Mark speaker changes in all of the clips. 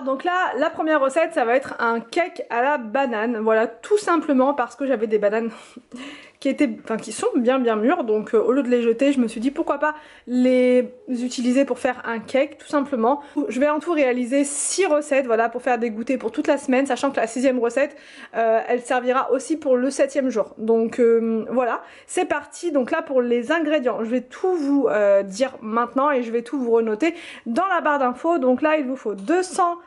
Speaker 1: Alors donc là, la première recette, ça va être un cake à la banane. Voilà, tout simplement parce que j'avais des bananes qui sont bien mûres. Donc au lieu de les jeter, je me suis dit pourquoi pas les utiliser pour faire un cake, tout simplement. Je vais en tout réaliser 6 recettes, voilà, pour faire des goûters pour toute la semaine, sachant que la 6e recette, elle servira aussi pour le 7e jour. Donc voilà, c'est parti. Donc là, pour les ingrédients, je vais tout vous dire maintenant et je vais tout vous renoter dans la barre d'infos. Donc là, il vous faut 230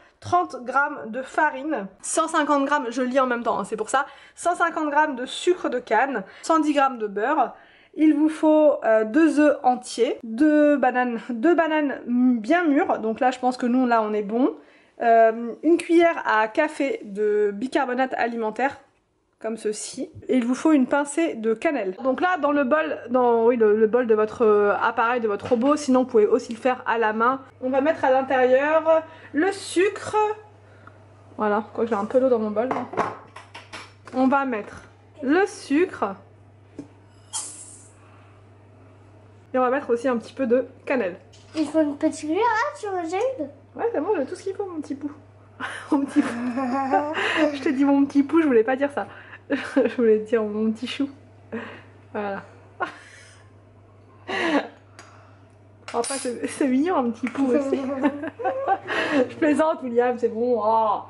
Speaker 1: g de farine, 150 g, je lis en même temps, hein, c'est pour ça, 150 g de sucre de canne, 110 g de beurre. Il vous faut 2 œufs entiers, 2 bananes bien mûres, donc là je pense que nous là on est bon, une cuillère à café de bicarbonate alimentaire, comme ceci, et il vous faut une pincée de cannelle. Donc là dans le bol, le bol de votre appareil, de votre robot, sinon vous pouvez aussi le faire à la main. On va mettre à l'intérieur le sucre, voilà, quoi que j'ai un peu d'eau dans mon bol. On va mettre le sucre, et on va mettre aussi un petit peu de cannelle.
Speaker 2: Il faut une petite cuillère, ah tu en as une? Ouais
Speaker 1: c'est bon, j'ai tout ce qu'il faut mon petit pou. Mon petit pou. Je t'ai dit mon petit pou, je voulais pas dire ça. Je voulais dire mon petit chou. Voilà. Enfin c'est mignon un petit pou aussi. Je plaisante William, c'est bon. Oh.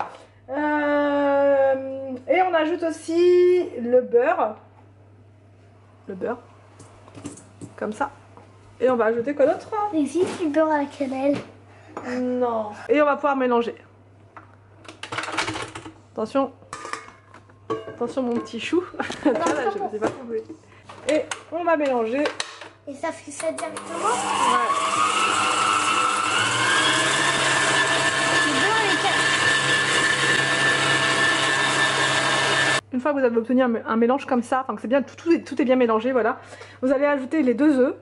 Speaker 1: Et on ajoute aussi le beurre. Le beurre. Comme ça. Et on va ajouter quoi d'autre?
Speaker 2: Existe du beurre à la cannelle?
Speaker 1: Non. Et on va pouvoir mélanger. Attention. Attention mon petit chou. Là, je ne sais pas trouver. Et on va mélanger.
Speaker 2: Et ça fait ça directement?
Speaker 1: Ouais. Une fois que vous avez obtenu un mélange comme ça, enfin que c'est bien, tout est bien mélangé, voilà. Vous allez ajouter les 2 œufs.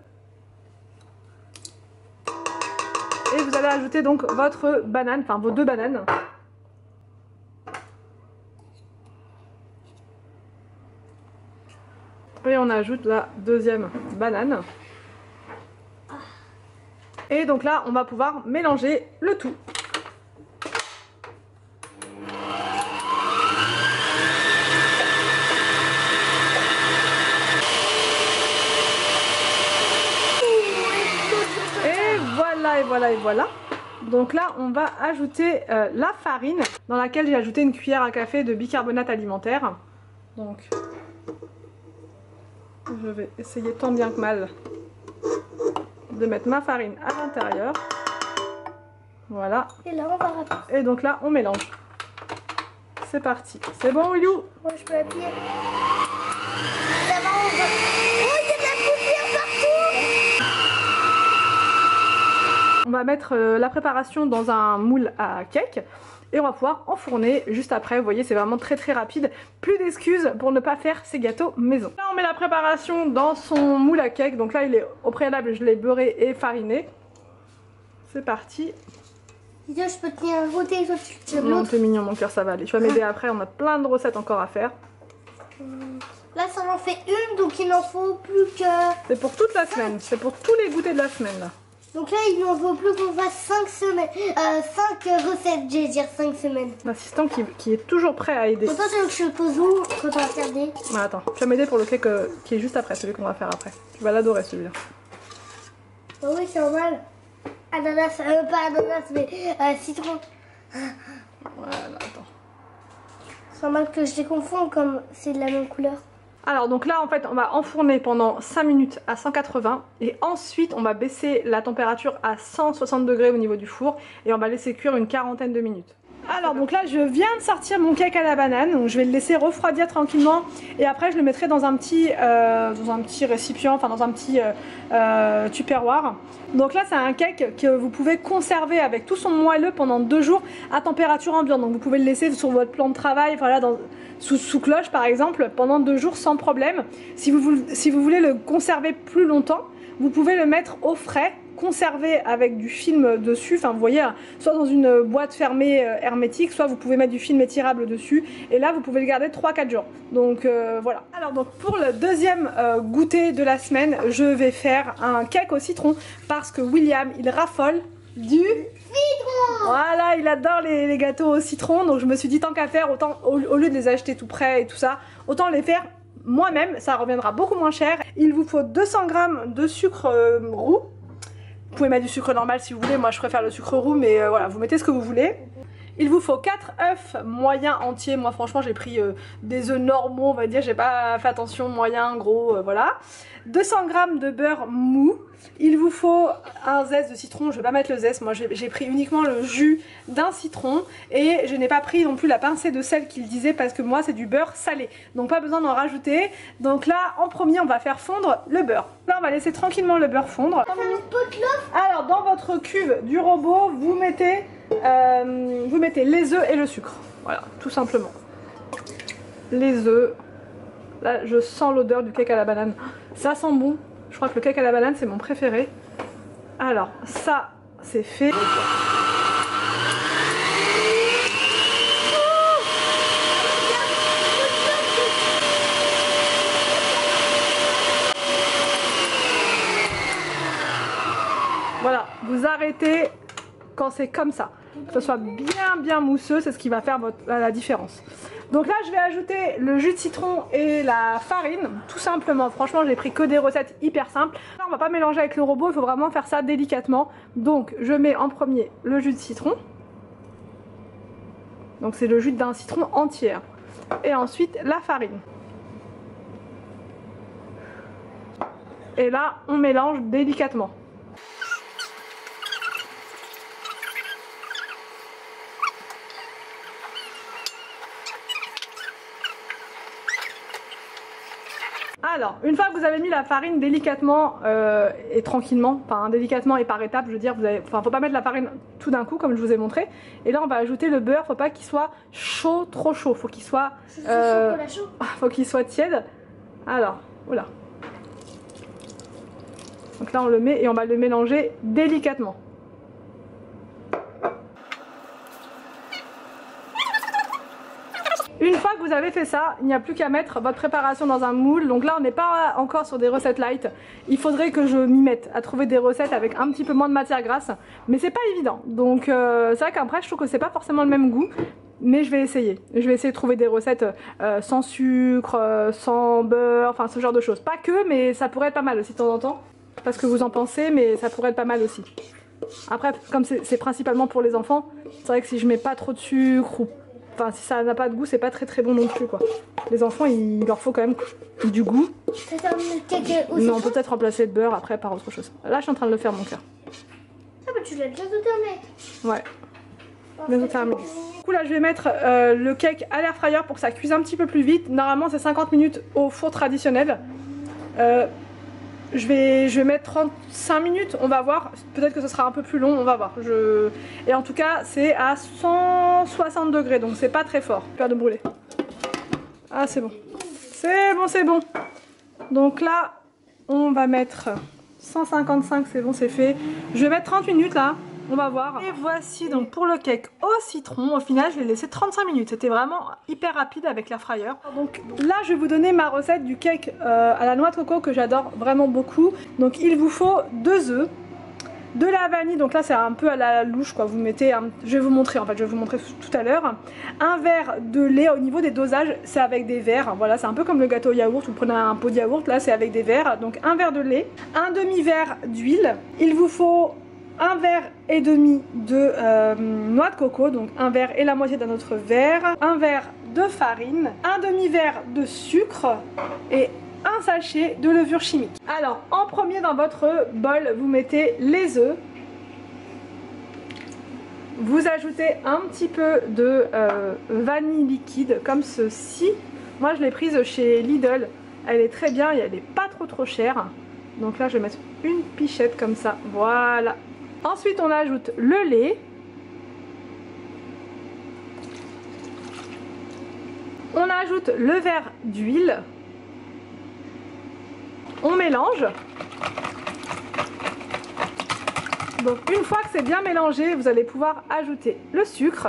Speaker 1: Et vous allez ajouter donc votre banane, enfin vos 2 bananes. Et on ajoute la 2e banane. Et donc là, on va pouvoir mélanger le tout. Et voilà. Donc là, on va ajouter la farine dans laquelle j'ai ajouté une cuillère à café de bicarbonate alimentaire. Donc, je vais essayer tant bien que mal de mettre ma farine à l'intérieur. Voilà.
Speaker 2: Et là, on va rappeler.
Speaker 1: Et donc là, on mélange. C'est parti. C'est bon, Willou?
Speaker 2: Moi, je peux appuyer. Ça va, on va... Oh, il y a de la poussière partout!
Speaker 1: On va mettre la préparation dans un moule à cake et on va pouvoir enfourner juste après. Vous voyez, c'est vraiment très rapide. Plus d'excuses pour ne pas faire ces gâteaux maison. Là, on met la préparation dans son moule à cake. Donc là, il est au préalable, je l'ai beurré et fariné. C'est parti.
Speaker 2: Je peux tenir un côté, toi tu tiens
Speaker 1: Non,
Speaker 2: l'autre.
Speaker 1: c'est mignon, mon cœur, ça va aller. Tu vas m'aider après, on a plein de recettes encore à faire.
Speaker 2: Là, ça en fait une, donc il n'en faut plus que...
Speaker 1: C'est pour toute la semaine, c'est pour tous les goûters de la semaine là.
Speaker 2: Donc là, il n'en faut plus qu'on fasse 5 semaines. 5 recettes, j'allais dire 5 semaines.
Speaker 1: L'assistant qui est toujours prêt à aider.
Speaker 2: Attends, tu veux que je le pose où quand on va regarder?
Speaker 1: Ah, attends, tu vas m'aider pour le cake qui est juste après, celui qu'on va faire après. Tu vas l'adorer celui-là.
Speaker 2: Oh oui, c'est normal. Ananas, pas ananas, mais citron.
Speaker 1: Voilà, attends.
Speaker 2: C'est normal que je les confonds comme c'est de la même couleur.
Speaker 1: Alors donc là en fait on va enfourner pendant 5 minutes à 180 et ensuite on va baisser la température à 160 degrés au niveau du four et on va laisser cuire une quarantaine de minutes. Alors donc là je viens de sortir mon cake à la banane, donc je vais le laisser refroidir tranquillement et après je le mettrai dans un petit récipient, enfin dans un petit tupperware. Donc là c'est un cake que vous pouvez conserver avec tout son moelleux pendant 2 jours à température ambiante. Donc vous pouvez le laisser sur votre plan de travail, voilà, sous cloche par exemple, pendant 2 jours sans problème. Si vous voulez le conserver plus longtemps, vous pouvez le mettre au frais, conservé avec du film dessus, enfin vous voyez, soit dans une boîte fermée hermétique, soit vous pouvez mettre du film étirable dessus et là vous pouvez le garder 3-4 jours. Donc voilà. Alors donc pour le deuxième goûter de la semaine, je vais faire un cake au citron parce que William il raffole du
Speaker 2: citron.
Speaker 1: Voilà, il adore les gâteaux au citron, donc je me suis dit tant qu'à faire, autant au lieu de les acheter tout prêts et tout ça, autant les faire moi-même, ça reviendra beaucoup moins cher. Il vous faut 200 g de sucre roux. Vous pouvez mettre du sucre normal si vous voulez, moi je préfère le sucre roux, mais voilà, vous mettez ce que vous voulez. Il vous faut 4 œufs moyens entiers. Moi franchement j'ai pris des œufs normaux, on va dire, j'ai pas fait attention, moyen, gros, voilà. 200 g de beurre mou. Il vous faut un zeste de citron, je vais pas mettre le zeste, moi j'ai pris uniquement le jus d'un citron. Et je n'ai pas pris non plus la pincée de sel qu'il disait parce que moi c'est du beurre salé. Donc pas besoin d'en rajouter. Donc là en premier on va faire fondre le beurre. Là on va laisser tranquillement le beurre fondre. Alors dans votre cuve du robot vous mettez les œufs et le sucre. Voilà, tout simplement. Les œufs. Là je sens l'odeur du cake à la banane. Ça sent bon. Je crois que le cake à la banane c'est mon préféré. Alors ça c'est fait. Voilà, vous arrêtez quand c'est comme ça. Que ce soit bien mousseux, c'est ce qui va faire la différence. Donc là je vais ajouter le jus de citron et la farine, tout simplement. Franchement j'ai pris que des recettes hyper simples. Là on va pas mélanger avec le robot, il faut vraiment faire ça délicatement. Donc je mets en premier le jus de citron. Donc c'est le jus d'un citron entier. Et ensuite la farine. Et là on mélange délicatement. Alors, une fois que vous avez mis la farine délicatement et tranquillement, enfin délicatement et par étapes, je veux dire, faut pas mettre la farine tout d'un coup comme je vous ai montré. Et là on va ajouter le beurre, faut pas qu'il soit chaud, trop chaud, faut qu'il soit, faut qu'il soit tiède. Alors, voilà. Donc là on le met et on va le mélanger délicatement. Une fois que vous avez fait ça, il n'y a plus qu'à mettre votre préparation dans un moule. Donc là on n'est pas encore sur des recettes light. Il faudrait que je m'y mette à trouver des recettes avec un petit peu moins de matière grasse. Mais c'est pas évident. Donc c'est vrai qu'après je trouve que c'est pas forcément le même goût. Mais je vais essayer. Je vais essayer de trouver des recettes sans sucre, sans beurre, enfin ce genre de choses. Pas que, mais ça pourrait être pas mal aussi de temps en temps. Je sais pas ce que vous en pensez, mais ça pourrait être pas mal aussi. Après, comme c'est principalement pour les enfants, c'est vrai que si je mets pas trop de sucre ou enfin si ça n'a pas de goût, c'est pas très bon non plus quoi. Les enfants il leur faut quand même du goût. Mais on peut peut-être remplacer le beurre après par autre chose. Là je suis en train de le faire mon cœur.
Speaker 2: Ah bah tu l'as déjà tout terminé.
Speaker 1: Ouais. Bientôt terminé. Du coup là je vais mettre le cake à l'air fryer pour que ça cuise un petit peu plus vite. Normalement c'est 50 minutes au four traditionnel. Je vais mettre 35 minutes, on va voir, peut-être que ce sera un peu plus long, on va voir. Et en tout cas c'est à 160 degrés, donc c'est pas très fort. Peur de brûler. Ah c'est bon. C'est bon. Donc là on va mettre 155, c'est bon, c'est fait. Je vais mettre 30 minutes là. On va voir. Et voici donc pour le cake au citron. Au final je l'ai laissé 35 minutes. C'était vraiment hyper rapide avec l'air fryer. Donc là je vais vous donner ma recette du cake à la noix de coco que j'adore vraiment beaucoup. Donc il vous faut 2 œufs, de la vanille, donc là c'est un peu à la louche quoi. Vous mettez, je vais vous montrer en fait, je vais vous montrer tout à l'heure. Un verre de lait. Au niveau des dosages c'est avec des verres. Voilà, c'est un peu comme le gâteau au yaourt. Vous prenez un pot de yaourt, là c'est avec des verres. Donc un verre de lait, un demi-verre d'huile. Il vous faut un verre et demi de noix de coco, donc un verre et la moitié d'un autre verre, un verre de farine, un demi-verre de sucre et un sachet de levure chimique. Alors en premier dans votre bol vous mettez les œufs, vous ajoutez un petit peu de vanille liquide comme ceci. Moi je l'ai prise chez Lidl, elle est très bien et elle n'est pas trop chère. Donc là je vais mettre une pichette comme ça, voilà. Ensuite on ajoute le lait. On ajoute le verre d'huile. On mélange. Donc une fois que c'est bien mélangé, vous allez pouvoir ajouter le sucre.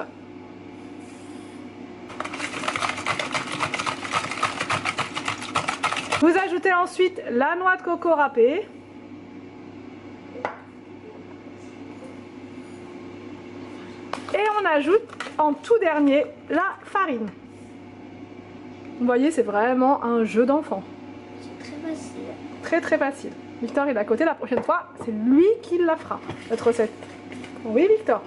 Speaker 1: Vous ajoutez ensuite la noix de coco râpée. on ajoute en tout dernier la farine. Vous voyez, c'est vraiment un jeu d'enfant.
Speaker 2: C'est très facile.
Speaker 1: Très très facile. Victor il est à côté, la prochaine fois, c'est lui qui la fera, cette recette. Oui Victor.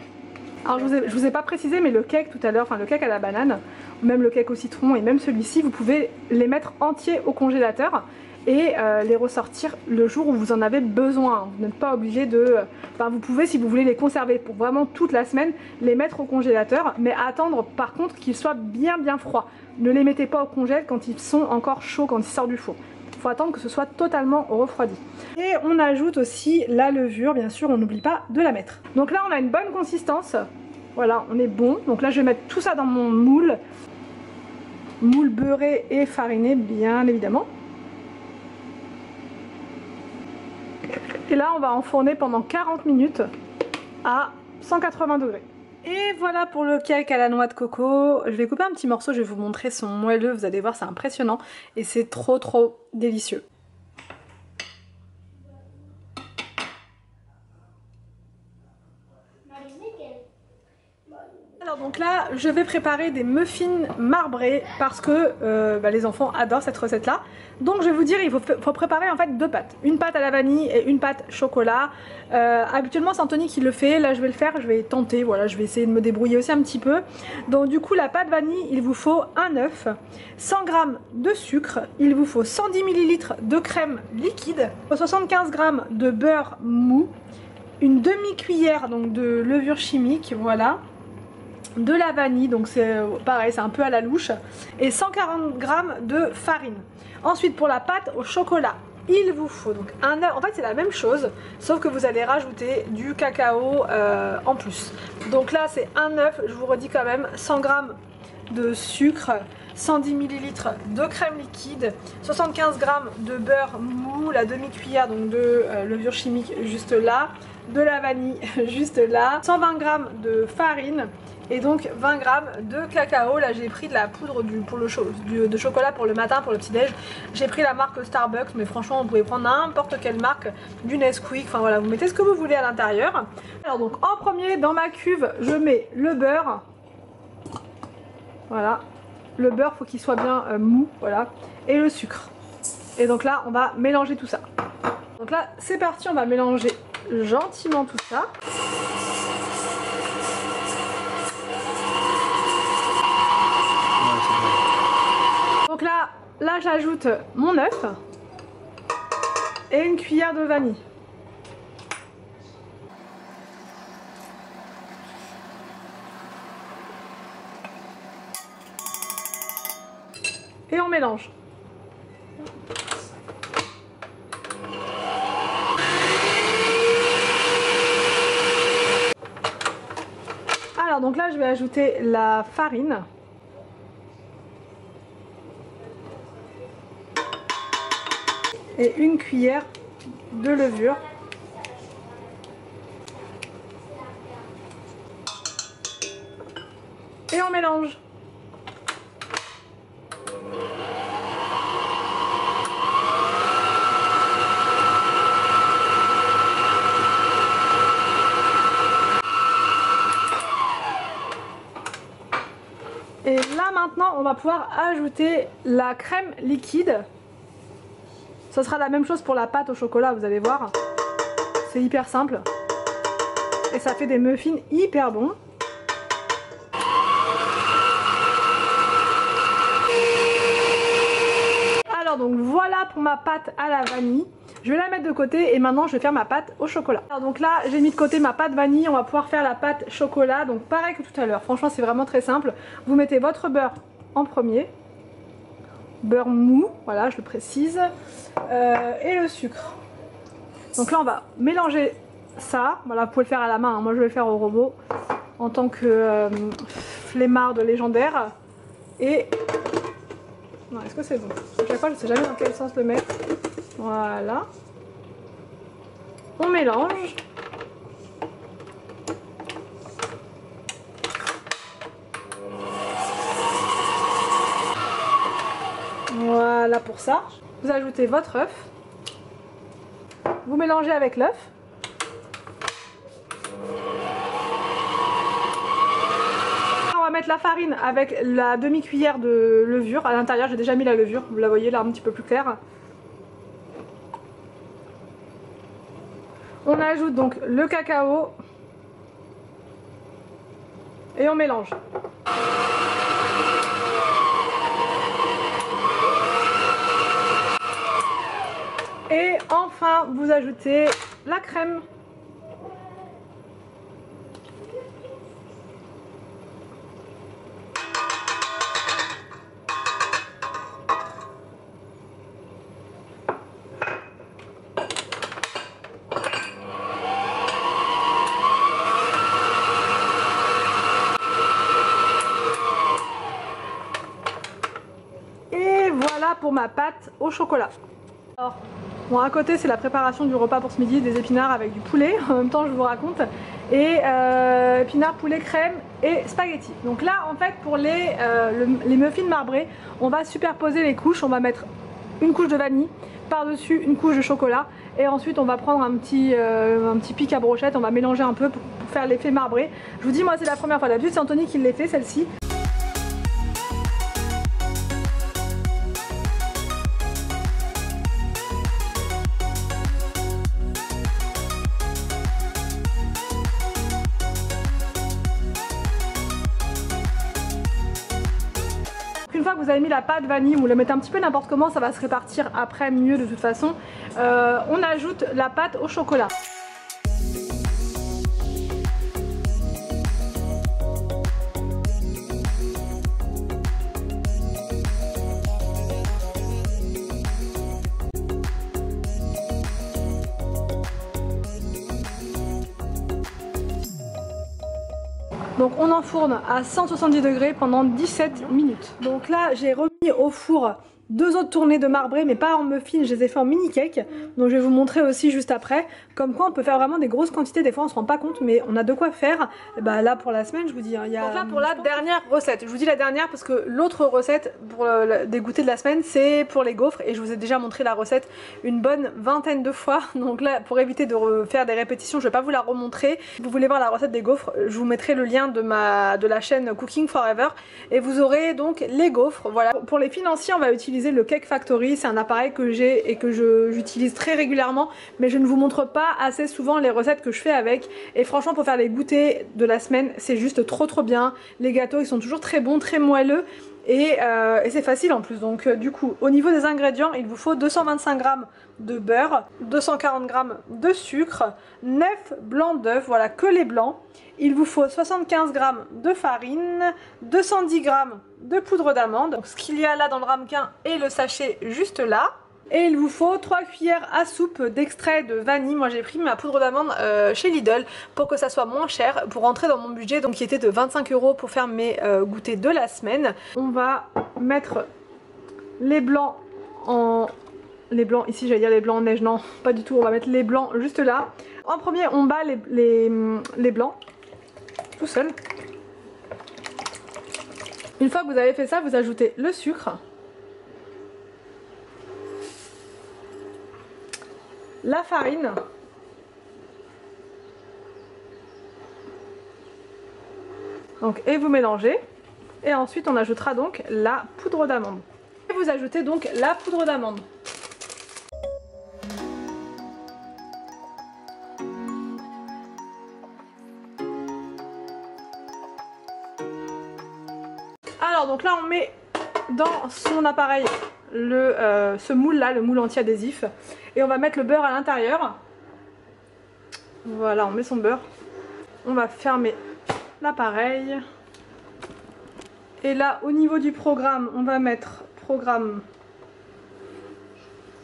Speaker 1: Alors je vous ai pas précisé, mais le cake tout à l'heure, enfin le cake à la banane, même le cake au citron et même celui-ci, vous pouvez les mettre entiers au congélateur et les ressortir le jour où vous en avez besoin. Vous n'êtes pas obligé de... Enfin vous pouvez, si vous voulez les conserver pour vraiment toute la semaine, les mettre au congélateur, mais attendre par contre qu'ils soient bien froids. Ne les mettez pas au congèle quand ils sont encore chauds, quand ils sortent du four. Il faut attendre que ce soit totalement refroidi. Et on ajoute aussi la levure, bien sûr, on n'oublie pas de la mettre. Donc là on a une bonne consistance, voilà, on est bon. Donc là je vais mettre tout ça dans mon moule. Moule beurré et fariné, bien évidemment. Et là on va enfourner pendant 40 minutes à 180 degrés. Et voilà pour le cake à la noix de coco. Je vais couper un petit morceau, je vais vous montrer son moelleux, vous allez voir c'est impressionnant et c'est trop délicieux. Alors donc là je vais préparer des muffins marbrés parce que les enfants adorent cette recette là. Donc je vais vous dire, il faut préparer en fait deux pâtes. Une pâte à la vanille et une pâte chocolat. Habituellement c'est Anthony qui le fait, là je vais le faire, je vais tenter, voilà, je vais essayer de me débrouiller aussi un petit peu. Donc du coup la pâte vanille, il vous faut un œuf, 100 g de sucre, il vous faut 110 ml de crème liquide, 75 g de beurre mou, une demi-cuillère donc de levure chimique, voilà. De la vanille, donc c'est pareil, c'est un peu à la louche, et 140 g de farine. Ensuite pour la pâte au chocolat, il vous faut donc un œuf, en fait c'est la même chose, sauf que vous allez rajouter du cacao en plus. Donc là c'est un œuf, je vous redis quand même, 100 g de sucre, 110 ml de crème liquide, 75 g de beurre mou, la demi-cuillère donc de levure chimique juste là, de la vanille juste là, 120 g de farine, et donc 20 g de cacao. Là j'ai pris de la poudre de chocolat pour le matin, pour le petit déj. J'ai pris la marque Starbucks, mais franchement vous pouvez prendre n'importe quelle marque, du Nesquik, enfin voilà, vous mettez ce que vous voulez à l'intérieur. Alors donc en premier dans ma cuve je mets le beurre, voilà, le beurre faut qu'il soit bien mou, voilà, et le sucre. Et donc là on va mélanger tout ça. Donc là c'est parti, on va mélanger gentiment tout ça. Donc là j'ajoute mon œuf et une cuillère de vanille. Et on mélange. Alors donc là je vais ajouter la farine. Et une cuillère de levure. Et on mélange. Et là maintenant on va pouvoir ajouter la crème liquide. Ce sera la même chose pour la pâte au chocolat, vous allez voir. C'est hyper simple. Et ça fait des muffins hyper bons. Alors donc voilà pour ma pâte à la vanille. Je vais la mettre de côté et maintenant je vais faire ma pâte au chocolat. Alors donc là j'ai mis de côté ma pâte vanille, on va pouvoir faire la pâte chocolat. Donc pareil que tout à l'heure, franchement c'est vraiment très simple. Vous mettez votre beurre en premier. Beurre mou, voilà je le précise, et le sucre. Donc là on va mélanger ça, voilà vous pouvez le faire à la main, hein. Moi je vais le faire au robot en tant que flemmarde légendaire. Et non, est-ce que c'est bon? À chaque fois je ne sais jamais dans quel sens le mettre. Voilà, on mélange. Voilà pour ça. Vous ajoutez votre œuf. Vous mélangez avec l'œuf. mettre la farine avec la demi-cuillère de levure. À l'intérieur, j'ai déjà mis la levure, vous la voyez là un petit peu plus claire. On ajoute donc le cacao et on mélange. Et enfin, vous ajoutez la crème. Et voilà pour ma pâte au chocolat. Alors, bon, à côté c'est la préparation du repas pour ce midi, des épinards avec du poulet, en même temps je vous raconte, et épinards, poulet, crème et spaghettis. Donc là en fait pour les muffins marbrés, on va superposer les couches, on va mettre une couche de vanille, par-dessus une couche de chocolat, et ensuite on va prendre un petit pic à brochette, on va mélanger un peu pour faire l'effet marbré. Je vous dis, moi c'est la première fois, d'habitude c'est Anthony qui l'a fait celle-ci. Une fois que vous avez mis la pâte vanille, vous la mettez un petit peu n'importe comment, ça va se répartir après mieux de toute façon. On ajoute la pâte au chocolat. Donc on enfourne à 170 degrés pendant 17 minutes. Donc là j'ai remis au four 2 autres tournées de marbré, mais pas en muffin, je les ai fait en mini cake. Donc je vais vous montrer aussi juste après. Comme quoi on peut faire vraiment des grosses quantités, des fois on se rend pas compte, mais on a de quoi faire. Et bah là pour la semaine je vous dis, il y a... Donc là pour la dernière recette, je vous dis la dernière parce que l'autre recette pour des goûters de la semaine c'est pour les gaufres. Et je vous ai déjà montré la recette une bonne vingtaine de fois. Donc là pour éviter de faire des répétitions, je vais pas vous la remontrer. Si vous voulez voir la recette des gaufres, je vous mettrai le lien de la chaîne Cooking Forever. Et vous aurez donc les gaufres. Voilà. Pour les financiers on va utiliser le Cake Factory, c'est un appareil que j'ai et que j'utilise très régulièrement, mais je ne vous montre pas assez souvent les recettes que je fais avec. Et franchement pour faire les goûters de la semaine c'est juste trop bien. Les gâteaux ils sont toujours très bons, très moelleux, et c'est facile en plus. Donc du coup au niveau des ingrédients il vous faut 225 g de beurre, 240 g de sucre, 9 blancs d'œufs, voilà que les blancs. Il vous faut 75 g de farine, 210 g de poudre d'amande, donc ce qu'il y a là dans le ramequin et le sachet juste là. Et il vous faut 3 cuillères à soupe d'extrait de vanille. Moi j'ai pris ma poudre d'amande chez Lidl pour que ça soit moins cher, pour rentrer dans mon budget, donc qui était de 25 € pour faire mes goûters de la semaine. On va mettre les blancs en... Les blancs, ici j'allais dire les blancs en neige, non pas du tout, on va mettre les blancs juste là. En premier on bat les blancs tout seul. Une fois que vous avez fait ça, vous ajoutez le sucre, la farine, donc, et vous mélangez, et ensuite on ajoutera donc la poudre d'amande. Et vous ajoutez donc la poudre d'amande. Alors donc là on met dans son appareil ce moule là, le moule anti-adhésif, et on va mettre le beurre à l'intérieur. Voilà, on met son beurre, on va fermer l'appareil, et là au niveau du programme on va mettre programme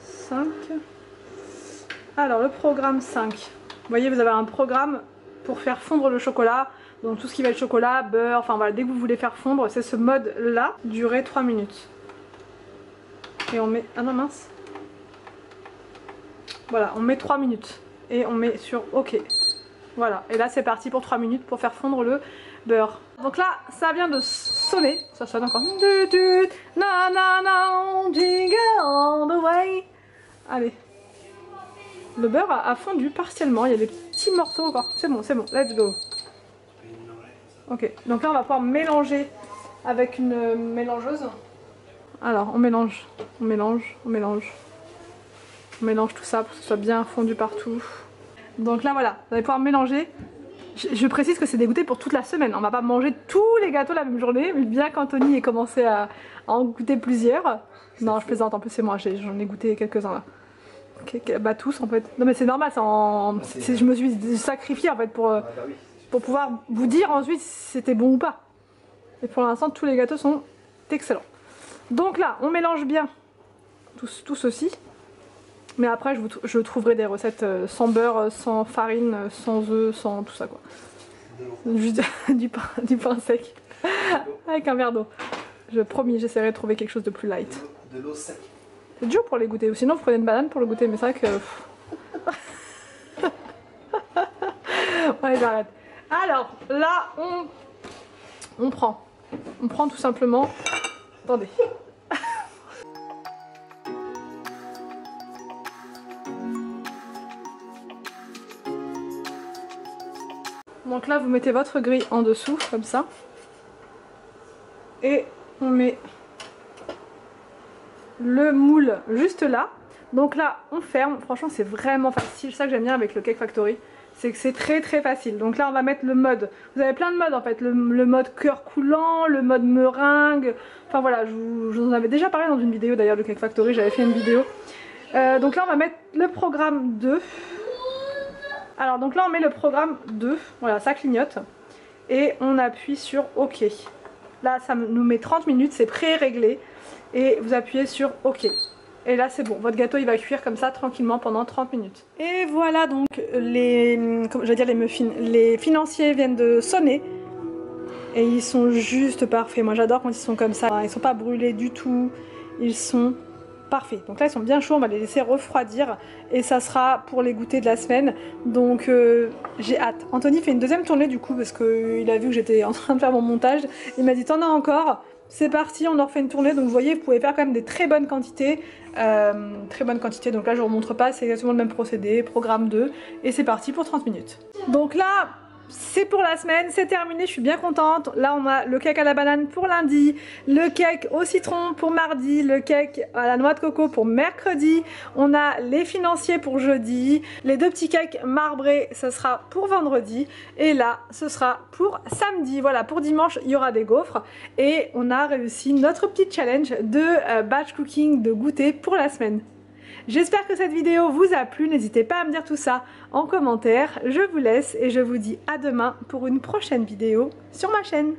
Speaker 1: 5. Alors le programme 5, vous voyez vous avez un programme pour faire fondre le chocolat. Donc tout ce qui va être chocolat, beurre, enfin voilà, dès que vous voulez faire fondre, c'est ce mode là, durer 3 minutes. Et on met... Ah non mince. Voilà, on met 3 minutes. Et on met sur OK. Voilà, et là c'est parti pour 3 minutes pour faire fondre le beurre. Donc là, ça vient de sonner, ça sonne encore. Na na na, jingle all the way. Allez. Le beurre a fondu partiellement, il y a des petits morceaux encore. C'est bon, let's go. Ok, donc là on va pouvoir mélanger avec une mélangeuse. Alors on mélange, on mélange, on mélange. On mélange tout ça pour que ce soit bien fondu partout. Donc là voilà, vous allez pouvoir mélanger. Je précise que c'est des goûters pour toute la semaine. On va pas manger tous les gâteaux la même journée, mais bien qu'Anthony ait commencé à en goûter plusieurs. Non, je plaisante, en plus c'est moi, j'en ai goûté quelques-uns là. Bah tous en fait. Non mais c'est normal, je me suis sacrifiée en fait pour pouvoir vous dire ensuite si c'était bon ou pas. Et pour l'instant tous les gâteaux sont excellents. Donc là on mélange bien tout ceci. Mais après je trouverai des recettes sans beurre, sans farine, sans œufs, sans tout ça quoi. Juste du pain sec avec un verre d'eau. Je promis, j'essaierai de trouver quelque chose de plus light.
Speaker 3: De l'eau sec.
Speaker 1: C'est dur pour les goûter, ou sinon vous prenez une banane pour le goûter, mais c'est vrai que... Allez, j'arrête. Alors, là, on prend tout simplement... Attendez. Donc là, vous mettez votre grille en dessous, comme ça. Et on met le moule juste là. Donc là on ferme, franchement c'est vraiment facile, c'est ça que j'aime bien avec le Cake Factory, c'est que c'est très facile. Donc là on va mettre le mode, vous avez plein de modes en fait, le mode cœur coulant, le mode meringue, enfin voilà, je vous en avais déjà parlé dans une vidéo d'ailleurs de Cake Factory, j'avais fait une vidéo. Donc là on va mettre le programme 2. Alors donc là on met le programme 2, voilà ça clignote, et on appuie sur OK. Là ça nous met 30 minutes, c'est pré-réglé. Et vous appuyez sur OK. Et là c'est bon, votre gâteau il va cuire comme ça tranquillement pendant 30 minutes. Et voilà donc les muffins. Les financiers viennent de sonner. Et ils sont juste parfaits. Moi j'adore quand ils sont comme ça. Ils sont pas brûlés du tout. Ils sont parfaits. Donc là ils sont bien chauds, on va les laisser refroidir. Et ça sera pour les goûters de la semaine. Donc j'ai hâte. Anthony fait une deuxième tournée du coup parce qu'il a vu que j'étais en train de faire mon montage. Il m'a dit t'en as encore ? C'est parti, on en refait une tournée, donc vous voyez, vous pouvez faire quand même des très bonnes quantités. Donc là je ne vous montre pas, c'est exactement le même procédé, programme 2, et c'est parti pour 30 minutes. Donc là, c'est pour la semaine, c'est terminé, je suis bien contente. Là on a le cake à la banane pour lundi, le cake au citron pour mardi, le cake à la noix de coco pour mercredi, on a les financiers pour jeudi, les deux petits cakes marbrés ce sera pour vendredi, et là ce sera pour samedi. Voilà, pour dimanche il y aura des gaufres, et on a réussi notre petit challenge de batch cooking, de goûter pour la semaine. J'espère que cette vidéo vous a plu, n'hésitez pas à me dire tout ça en commentaire. Je vous laisse et je vous dis à demain pour une prochaine vidéo sur ma chaîne.